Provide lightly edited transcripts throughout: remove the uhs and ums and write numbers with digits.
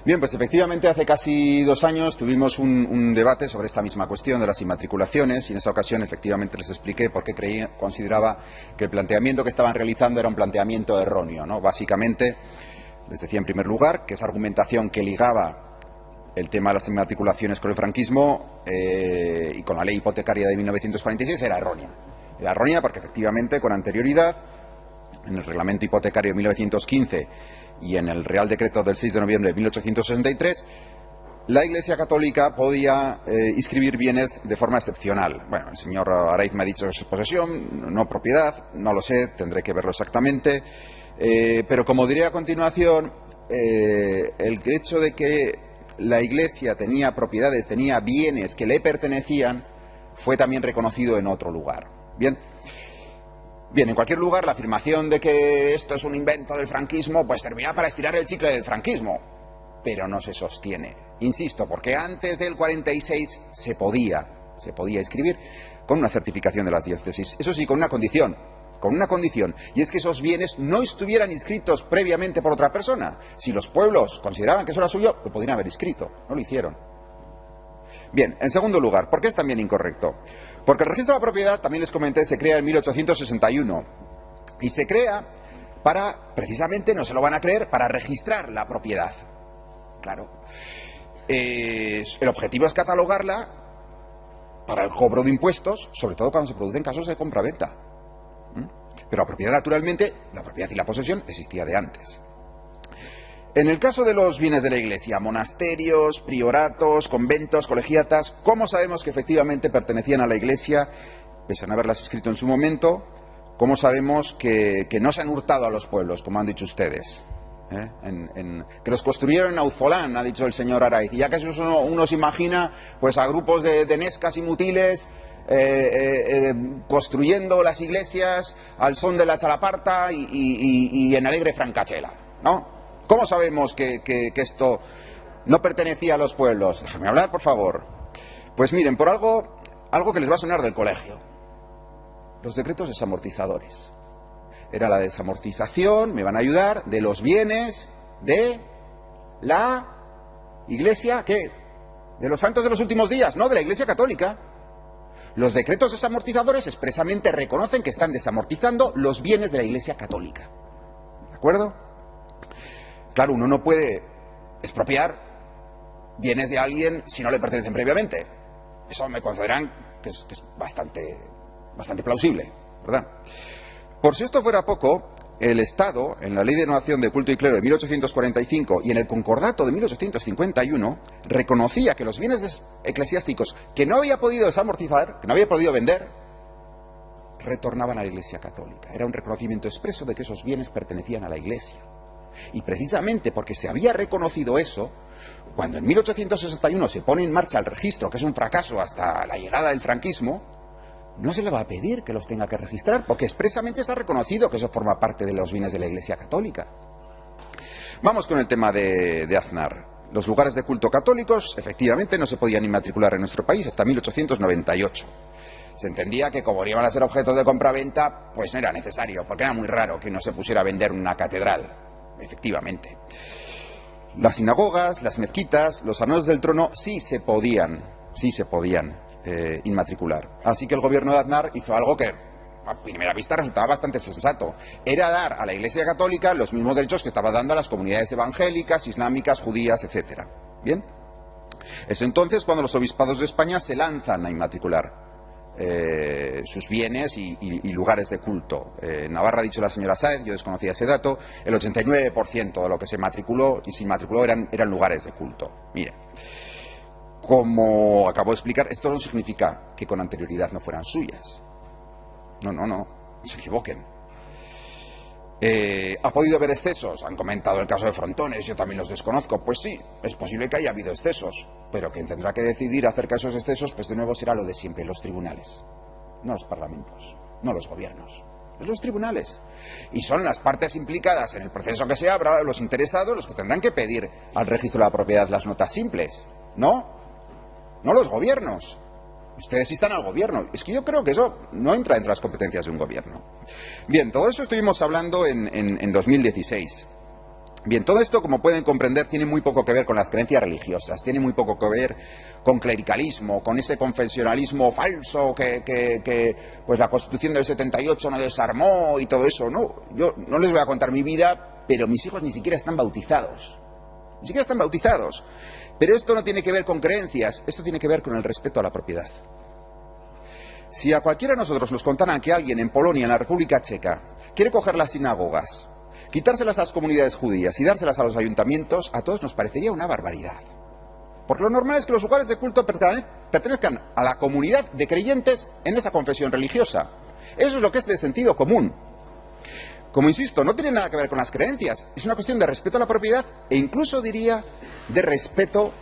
Bien, pues efectivamente hace casi 2 años tuvimos un debate sobre esta misma cuestión de las inmatriculaciones y en esa ocasión efectivamente les expliqué por qué consideraba que el planteamiento que estaban realizando era un planteamiento erróneo, ¿no? Básicamente, les decía en primer lugar que esa argumentación que ligaba el tema de las inmatriculaciones con el franquismo y con la ley hipotecaria de 1946 era errónea. Era errónea porque efectivamente con anterioridad en el reglamento hipotecario de 1915 y en el Real Decreto del 6 de noviembre de 1863, la Iglesia Católica podía inscribir bienes de forma excepcional. Bueno, el señor Araiz me ha dicho que es posesión, no propiedad, no lo sé, tendré que verlo exactamente, pero como diré a continuación, el hecho de que la Iglesia tenía propiedades, tenía bienes que le pertenecían, fue también reconocido en otro lugar. Bien, en cualquier lugar, la afirmación de que esto es un invento del franquismo, pues servirá para estirar el chicle del franquismo, pero no se sostiene. Insisto, porque antes del 46 se podía inscribir con una certificación de las diócesis. Eso sí, con una condición, y es que esos bienes no estuvieran inscritos previamente por otra persona. Si los pueblos consideraban que eso era suyo, lo podrían haber inscrito, no lo hicieron. Bien, en segundo lugar, ¿por qué es también incorrecto? Porque el registro de la propiedad, también les comenté, se crea en 1861 y se crea para, precisamente, no se lo van a creer, para registrar la propiedad. Claro. El objetivo es catalogarla para el cobro de impuestos, sobre todo cuando se producen casos de compraventa. Pero la propiedad, naturalmente, la propiedad y la posesión existía de antes. En el caso de los bienes de la Iglesia, monasterios, prioratos, conventos, colegiatas, ¿cómo sabemos que efectivamente pertenecían a la Iglesia, pese a no haberlas escrito en su momento? ¿Cómo sabemos que no se han hurtado a los pueblos, como han dicho ustedes? Que los construyeron en Auzolán, ha dicho el señor Araiz. Y ya que eso uno se imagina pues a grupos de nescas y mutiles construyendo las iglesias al son de la chalaparta y en alegre francachela, ¿no? ¿Cómo sabemos que esto no pertenecía a los pueblos? Déjame hablar, por favor. Pues miren, por algo que les va a sonar del colegio. Los decretos desamortizadores. Era la desamortización, me van a ayudar, de los bienes de la Iglesia, ¿qué? De los santos de los últimos días, no, de la Iglesia Católica. Los decretos desamortizadores expresamente reconocen que están desamortizando los bienes de la Iglesia Católica. ¿De acuerdo? Claro, uno no puede expropiar bienes de alguien si no le pertenecen previamente. Eso me concederán que es bastante plausible, ¿verdad? Por si esto fuera poco, el Estado, en la Ley de Novación de Culto y Clero de 1845 y en el Concordato de 1851, reconocía que los bienes eclesiásticos que no había podido desamortizar, que no había podido vender, retornaban a la Iglesia Católica. Era un reconocimiento expreso de que esos bienes pertenecían a la Iglesia. Y precisamente porque se había reconocido eso, cuando en 1861 se pone en marcha el registro, que es un fracaso hasta la llegada del franquismo, no se le va a pedir que los tenga que registrar, porque expresamente se ha reconocido que eso forma parte de los bienes de la Iglesia Católica. Vamos con el tema de Aznar. Los lugares de culto católicos, efectivamente, no se podían inmatricular en nuestro país hasta 1898. Se entendía que como iban a ser objetos de compraventa, pues no era necesario, porque era muy raro que uno se pusiera a vender una catedral. Efectivamente. Las sinagogas, las mezquitas, los salones del trono sí se podían inmatricular. Así que el gobierno de Aznar hizo algo que a primera vista resultaba bastante sensato. Era dar a la Iglesia Católica los mismos derechos que estaba dando a las comunidades evangélicas, islámicas, judías, etcétera. ¿Bien? Es entonces cuando los obispados de España se lanzan a inmatricular sus bienes y lugares de culto. En Navarra, ha dicho la señora Sáez, yo desconocía ese dato, el 89% de lo que se matriculó y se inmatriculó eran lugares de culto. Mire, como acabo de explicar, esto no significa que con anterioridad no fueran suyas. No se equivoquen. ¿Ha podido haber excesos? Han comentado el caso de Frontones, yo también los desconozco. Pues sí, es posible que haya habido excesos, pero quien tendrá que decidir acerca de esos excesos, pues de nuevo será lo de siempre, los tribunales, no los parlamentos, no los gobiernos, es los tribunales. Y son las partes implicadas en el proceso que se abra, los interesados, los que tendrán que pedir al registro de la propiedad las notas simples, no los gobiernos. Ustedes instan al gobierno. Es que yo creo que eso no entra entre las competencias de un gobierno. Bien, todo eso estuvimos hablando en 2016. Bien, todo esto, como pueden comprender, tiene muy poco que ver con las creencias religiosas, tiene muy poco que ver con clericalismo, con ese confesionalismo falso que pues la Constitución del 78 no desarmó y todo eso. No, yo no les voy a contar mi vida, pero mis hijos ni siquiera están bautizados. Ni siquiera están bautizados. Pero esto no tiene que ver con creencias, esto tiene que ver con el respeto a la propiedad. Si a cualquiera de nosotros nos contaran que alguien en Polonia, en la República Checa, quiere coger las sinagogas, quitárselas a las comunidades judías y dárselas a los ayuntamientos, a todos nos parecería una barbaridad. Porque lo normal es que los lugares de culto pertenezcan a la comunidad de creyentes en esa confesión religiosa. Eso es lo que es de sentido común. Como insisto, no tiene nada que ver con las creencias, es una cuestión de respeto a la propiedad e incluso diría de respeto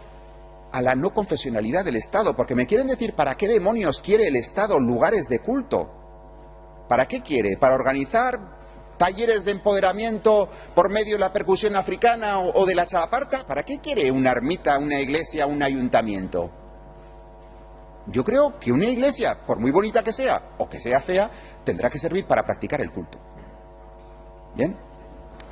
a la no confesionalidad del Estado, porque me quieren decir ¿para qué demonios quiere el Estado lugares de culto? ¿Para qué quiere? ¿Para organizar talleres de empoderamiento por medio de la percusión africana o de la chalaparta? ¿Para qué quiere una ermita, una iglesia, un ayuntamiento? Yo creo que una iglesia, por muy bonita que sea o que sea fea, tendrá que servir para practicar el culto. ¿Bien?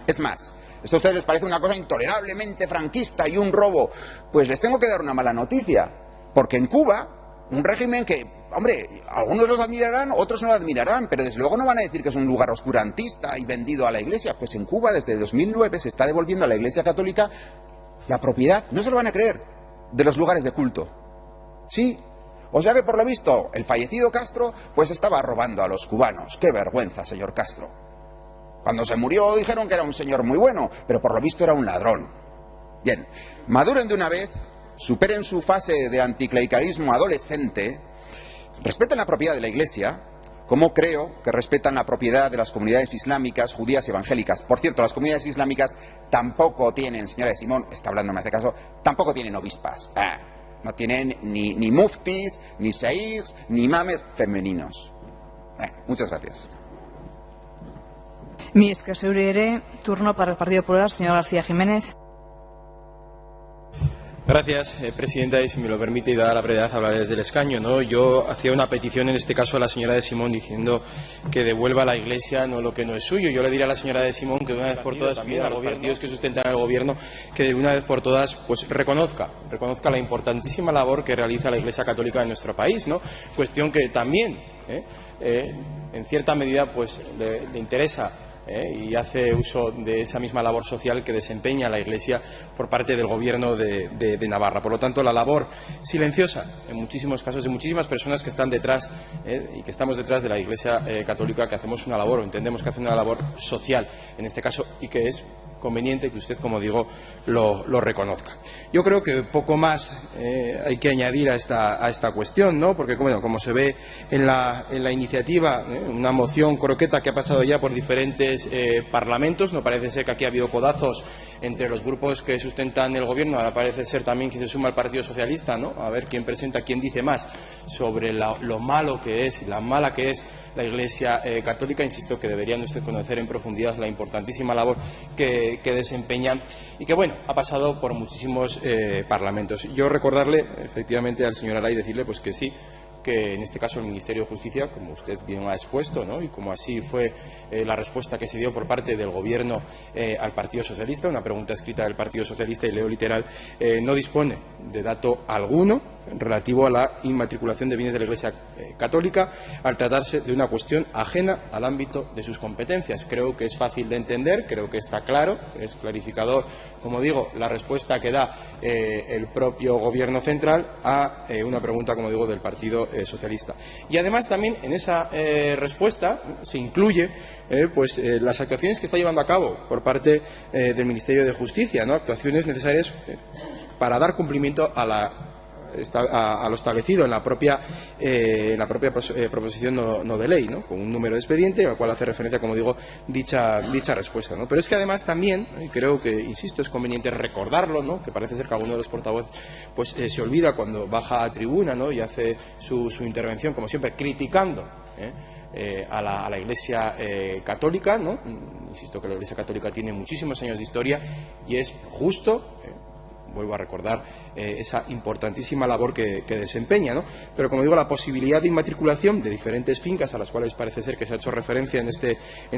Es más, esto a ustedes les parece una cosa intolerablemente franquista y un robo. Pues les tengo que dar una mala noticia, porque en Cuba, un régimen que, hombre, algunos los admirarán, otros no lo admirarán, pero desde luego no van a decir que es un lugar oscurantista y vendido a la Iglesia. Pues en Cuba, desde 2009, se está devolviendo a la Iglesia Católica la propiedad, no se lo van a creer, de los lugares de culto. Sí. O sea que, por lo visto, el fallecido Castro, pues estaba robando a los cubanos. ¡Qué vergüenza, señor Castro! Cuando se murió dijeron que era un señor muy bueno, pero por lo visto era un ladrón. Bien, maduren de una vez, superen su fase de anticlericalismo adolescente, respeten la propiedad de la Iglesia, como creo que respetan la propiedad de las comunidades islámicas, judías y evangélicas. Por cierto, las comunidades islámicas tampoco tienen, señora de Simón, está hablando en este caso, tampoco tienen obispas. No tienen ni muftis, ni sheikhs, ni imames femeninos. Muchas gracias. Mi escaseurere, turno para el Partido Popular, señor García Jiménez. Gracias, presidenta, y si me lo permite y dada la brevedad hablaré desde el escaño, ¿no? Yo hacía una petición en este caso a la señora de Simón diciendo que devuelva a la Iglesia no lo que no es suyo. Yo le diría a la señora de Simón que de una vez por todas pida a los partidos que sustentan al gobierno que de una vez por todas pues reconozca la importantísima labor que realiza la Iglesia Católica en nuestro país, ¿no? Cuestión que también en cierta medida pues le interesa y hace uso de esa misma labor social que desempeña la Iglesia por parte del Gobierno de Navarra. Por lo tanto, la labor silenciosa, en muchísimos casos, de muchísimas personas que están detrás y que estamos detrás de la Iglesia Católica, que hacemos una labor, o entendemos que hace una labor social, en este caso, y que es conveniente que usted, como digo, lo reconozca. Yo creo que poco más hay que añadir a esta cuestión, ¿no? Porque, bueno, como se ve en la iniciativa, una moción croqueta que ha pasado ya por diferentes parlamentos, no parece ser que aquí ha habido codazos entre los grupos que sustentan el gobierno, ahora parece ser también que se suma el Partido Socialista, ¿no? A ver quién presenta, quién dice más sobre lo malo que es, la mala que es la Iglesia Católica. Insisto que deberían usted conocer en profundidad la importantísima labor que desempeñan y que, bueno, ha pasado por muchísimos parlamentos. Yo recordarle, efectivamente, al señor Alay, decirle pues que sí, que en este caso el Ministerio de Justicia, como usted bien ha expuesto, ¿no? Y como así fue la respuesta que se dio por parte del Gobierno al Partido Socialista, una pregunta escrita del Partido Socialista, y leo literal, no dispone de dato alguno relativo a la inmatriculación de bienes de la Iglesia Católica al tratarse de una cuestión ajena al ámbito de sus competencias. Creo que es fácil de entender, creo que está claro, es clarificador, como digo, la respuesta que da el propio Gobierno central a una pregunta, como digo, del Partido Socialista. Y además también en esa respuesta se incluye las actuaciones que está llevando a cabo por parte del Ministerio de Justicia, ¿no? Actuaciones necesarias para dar cumplimiento a lo establecido en la propia proposición no de ley, ¿no? Con un número de expediente al cual hace referencia, como digo, dicha respuesta, ¿no? Pero es que además también, creo que, insisto, es conveniente recordarlo, ¿no? Que parece ser que alguno de los portavoces pues se olvida cuando baja a tribuna, ¿no? Y hace su intervención, como siempre, criticando a la Iglesia Católica, ¿no? Insisto que la Iglesia Católica tiene muchísimos años de historia y es justo vuelvo a recordar esa importantísima labor que desempeña, ¿no? Pero, como digo, la posibilidad de inmatriculación de diferentes fincas a las cuales parece ser que se ha hecho referencia en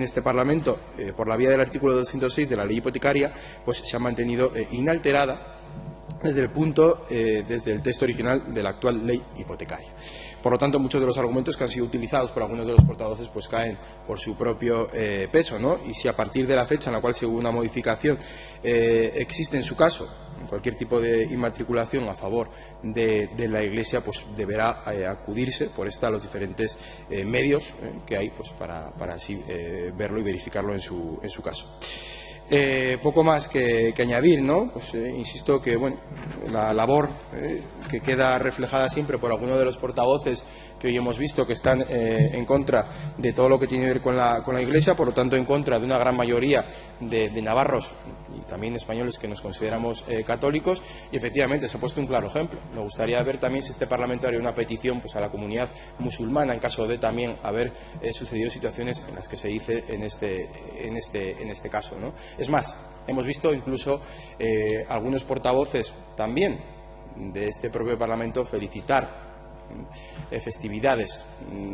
este Parlamento por la vía del artículo 206 de la ley hipotecaria, pues se ha mantenido inalterada desde el texto original de la actual ley hipotecaria. Por lo tanto, muchos de los argumentos que han sido utilizados por algunos de los portavoces pues caen por su propio peso, ¿no? Y si a partir de la fecha en la cual se hubo una modificación existe en su caso cualquier tipo de inmatriculación a favor de la Iglesia, pues deberá acudirse por a los diferentes medios que hay pues para así verlo y verificarlo en su caso. Poco más que añadir, ¿no? Pues insisto que bueno, la labor que queda reflejada siempre por algunos de los portavoces que hoy hemos visto que están en contra de todo lo que tiene que ver con la Iglesia, por lo tanto en contra de una gran mayoría de navarros y también españoles que nos consideramos católicos, y efectivamente se ha puesto un claro ejemplo. Me gustaría ver también si este Parlamento haría una petición pues a la comunidad musulmana en caso de también haber sucedido situaciones en las que se dice en este caso, ¿no? Es más, hemos visto incluso algunos portavoces también de este propio Parlamento felicitar festividades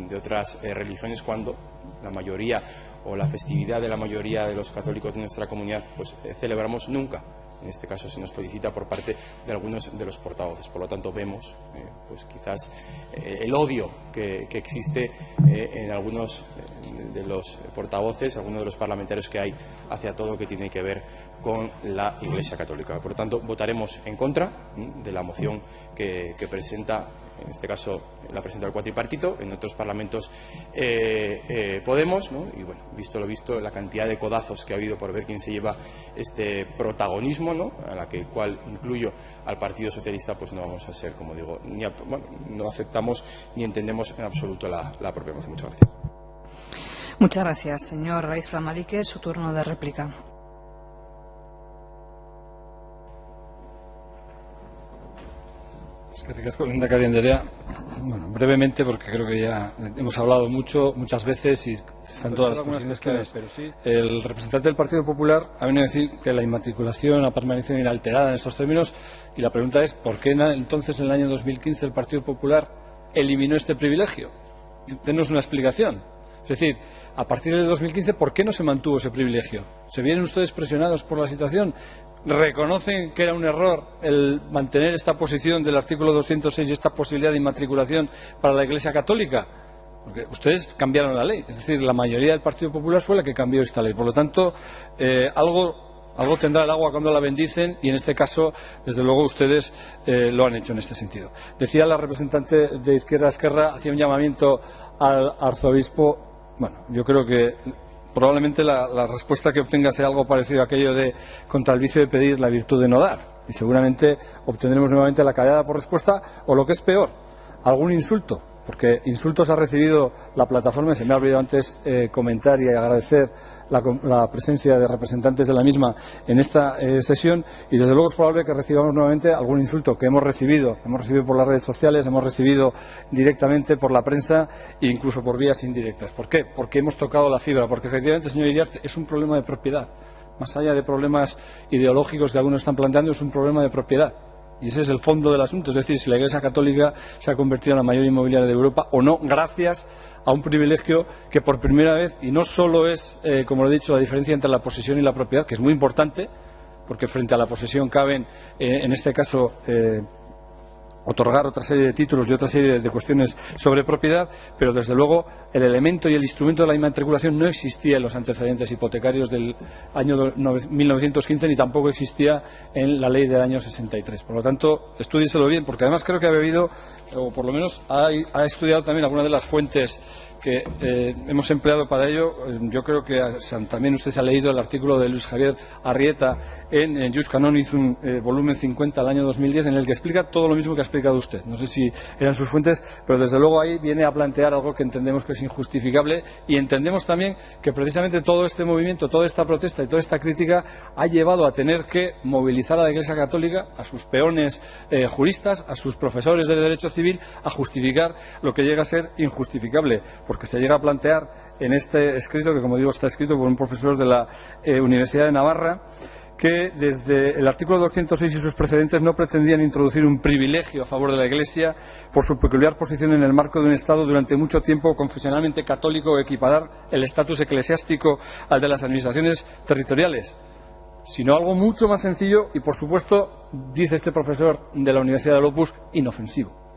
de otras religiones cuando la mayoría o la festividad de la mayoría de los católicos de nuestra comunidad pues celebramos nunca. En este caso se nos felicita por parte de algunos de los portavoces. Por lo tanto vemos pues quizás el odio que existe en algunos de los portavoces, algunos de los parlamentarios que hay hacia todo lo que tiene que ver con la Iglesia Católica. Por lo tanto votaremos en contra de la moción que presenta, en este caso la presenta el cuatripartito, en otros parlamentos Podemos, ¿no? Y bueno, visto lo visto, la cantidad de codazos que ha habido por ver quién se lleva este protagonismo, ¿no? A la que cual incluyo al Partido Socialista, pues no vamos a ser, como digo, no aceptamos ni entendemos en absoluto la propia moción. Muchas gracias. Muchas gracias, señor Raiz Flamarique. Su turno de réplica. Bueno, brevemente, porque creo que ya hemos hablado muchas veces y están todas las cuestiones claras. Pero sí, el representante del Partido Popular ha venido a decir que la inmatriculación ha permanecido inalterada en estos términos, y la pregunta es ¿por qué entonces en el año 2015 el Partido Popular eliminó este privilegio? Denos una explicación. Es decir, a partir del 2015, ¿por qué no se mantuvo ese privilegio? ¿Se vieron ustedes presionados por la situación? ¿Reconocen que era un error el mantener esta posición del artículo 206 y esta posibilidad de inmatriculación para la Iglesia Católica? Porque ustedes cambiaron la ley, es decir, la mayoría del Partido Popular fue la que cambió esta ley. Por lo tanto, algo tendrá el agua cuando la bendicen, y en este caso, desde luego, ustedes lo han hecho en este sentido. Decía la representante de Izquierda Esquerra, hacía un llamamiento al arzobispo. Bueno, yo creo que probablemente la respuesta que obtenga sea algo parecido a aquello de contra el vicio de pedir, la virtud de no dar. Y seguramente obtendremos nuevamente la callada por respuesta, o lo que es peor, algún insulto. Porque insultos ha recibido la plataforma. Se me ha olvidado antes comentar y agradecer la presencia de representantes de la misma en esta sesión, y desde luego es probable que recibamos nuevamente algún insulto que hemos recibido por las redes sociales, hemos recibido directamente por la prensa e incluso por vías indirectas. ¿Por qué? Porque hemos tocado la fibra, porque efectivamente, señor Iriarte, es un problema de propiedad. Más allá de problemas ideológicos que algunos están planteando, es un problema de propiedad. Y ese es el fondo del asunto, es decir, si la Iglesia Católica se ha convertido en la mayor inmobiliaria de Europa o no, gracias a un privilegio que por primera vez, y no solo es, como lo he dicho, la diferencia entre la posesión y la propiedad, que es muy importante, porque frente a la posesión caben, en este caso, otorgar otra serie de títulos y otra serie de cuestiones sobre propiedad, pero desde luego el elemento y el instrumento de la inmatriculación no existía en los antecedentes hipotecarios del año 1915, ni tampoco existía en la ley del año 63. Por lo tanto, estúdieselo bien, porque además creo que ha bebido, o por lo menos ha estudiado también algunas de las fuentes que hemos empleado para ello. Yo creo que también usted se ha leído el artículo de Luis Javier Arrieta en Jus Canonizzum, volumen 50, del año 2010, en el que explica todo lo mismo que ha explicado usted. No sé si eran sus fuentes, pero desde luego ahí viene a plantear algo que entendemos que es injustificable, y entendemos también que precisamente todo este movimiento, toda esta protesta y toda esta crítica ha llevado a tener que movilizar a la Iglesia Católica, a sus peones juristas, a sus profesores de Derecho Civil, a justificar lo que llega a ser injustificable, porque se llega a plantear en este escrito, que como digo está escrito por un profesor de la Universidad de Navarra, que desde el artículo 206 y sus precedentes no pretendían introducir un privilegio a favor de la Iglesia por su peculiar posición en el marco de un Estado durante mucho tiempo confesionalmente católico o equiparar el estatus eclesiástico al de las administraciones territoriales, sino algo mucho más sencillo y, por supuesto, dice este profesor de la Universidad del Opus, inofensivo.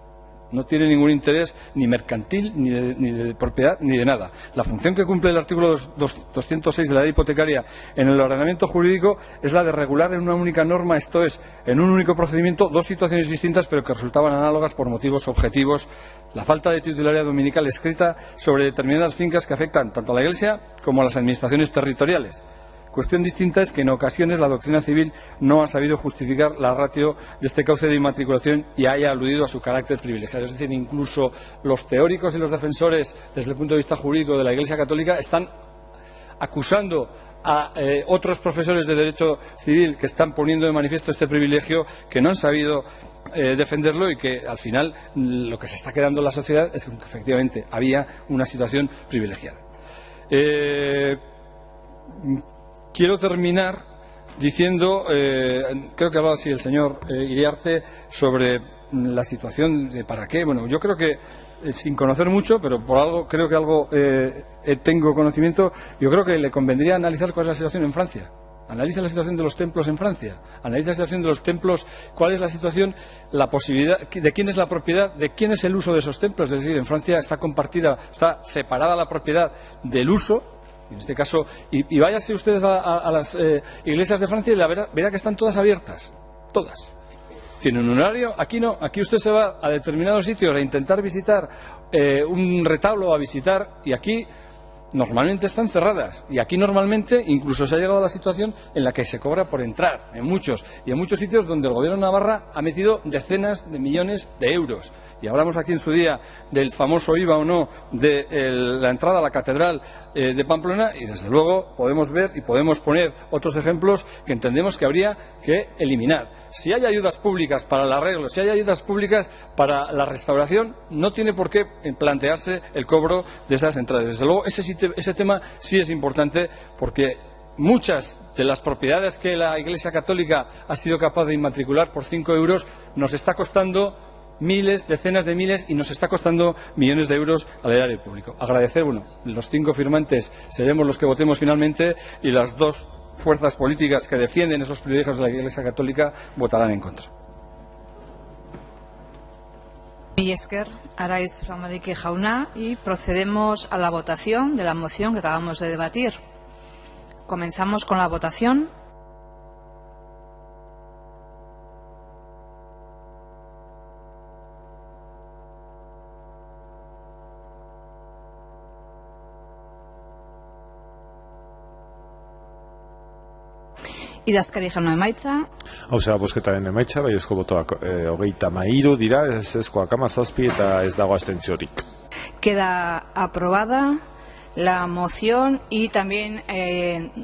No tiene ningún interés ni mercantil, ni de propiedad, ni de nada. La función que cumple el artículo 206 de la ley hipotecaria en el ordenamiento jurídico es la de regular en una única norma, esto es, en un único procedimiento, dos situaciones distintas pero que resultaban análogas por motivos objetivos. La falta de titularidad dominical escrita sobre determinadas fincas que afectan tanto a la Iglesia como a las administraciones territoriales. Cuestión distinta es que en ocasiones la doctrina civil no ha sabido justificar la ratio de este cauce de inmatriculación y haya aludido a su carácter privilegiado. Es decir, incluso los teóricos y los defensores, desde el punto de vista jurídico de la Iglesia Católica, están acusando a otros profesores de derecho civil que están poniendo de manifiesto este privilegio, que no han sabido defenderlo y que al final lo que se está quedando en la sociedad es que efectivamente había una situación privilegiada. Quiero terminar diciendo, creo que hablaba así el señor Iriarte, sobre la situación de para qué. Bueno, yo creo que, sin conocer mucho, pero por algo, creo que algo tengo conocimiento, yo creo que le convendría analizar cuál es la situación en Francia. Analiza la situación de los templos en Francia, analiza la situación de los templos, cuál es la situación, la posibilidad, de quién es la propiedad, de quién es el uso de esos templos. Es decir, en Francia está compartida, está separada la propiedad del uso. En este caso, y váyase ustedes a las iglesias de Francia y verá que están todas abiertas, todas. Tienen un horario, aquí no, aquí usted se va a determinados sitios a intentar visitar un retablo, a visitar, y aquí normalmente están cerradas. Y aquí normalmente incluso se ha llegado a la situación en la que se cobra por entrar, en muchos sitios donde el gobierno de Navarra ha metido decenas de millones de euros. Y hablamos aquí en su día del famoso IVA o no de la entrada a la catedral de Pamplona, y desde luego podemos ver y podemos poner otros ejemplos que entendemos que habría que eliminar. Si hay ayudas públicas para el arreglo, si hay ayudas públicas para la restauración, no tiene por qué plantearse el cobro de esas entradas. Desde luego ese tema sí es importante, porque muchas de las propiedades que la Iglesia Católica ha sido capaz de inmatricular por 5 euros nos está costando miles, decenas de miles, y nos está costando millones de euros al erario público. Agradecer, los 5 firmantes seremos los que votemos finalmente, y las 2 fuerzas políticas que defienden esos privilegios de la Iglesia Católica votarán en contra. Mila esker, Araiz Flamarike jauna, y procedemos a la votación de la moción que acabamos de debatir. Comenzamos con la votación. Idazkari jauna emaitza. Hauza, bozketaren emaitza, baiezko botoak 33 dira, ezezkoak 17 eta ez dago abstentziorik. Queda aprobada la moción, y también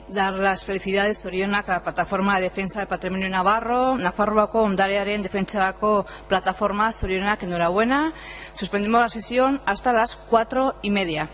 dar las felicidades zorionak a la Plataforma de Defensa del Patrimonio Nafarroako Ondarearen Defentsarako Plataforma, zorionak, enhorabuena. Suspendemos la sesión hasta las 4:30.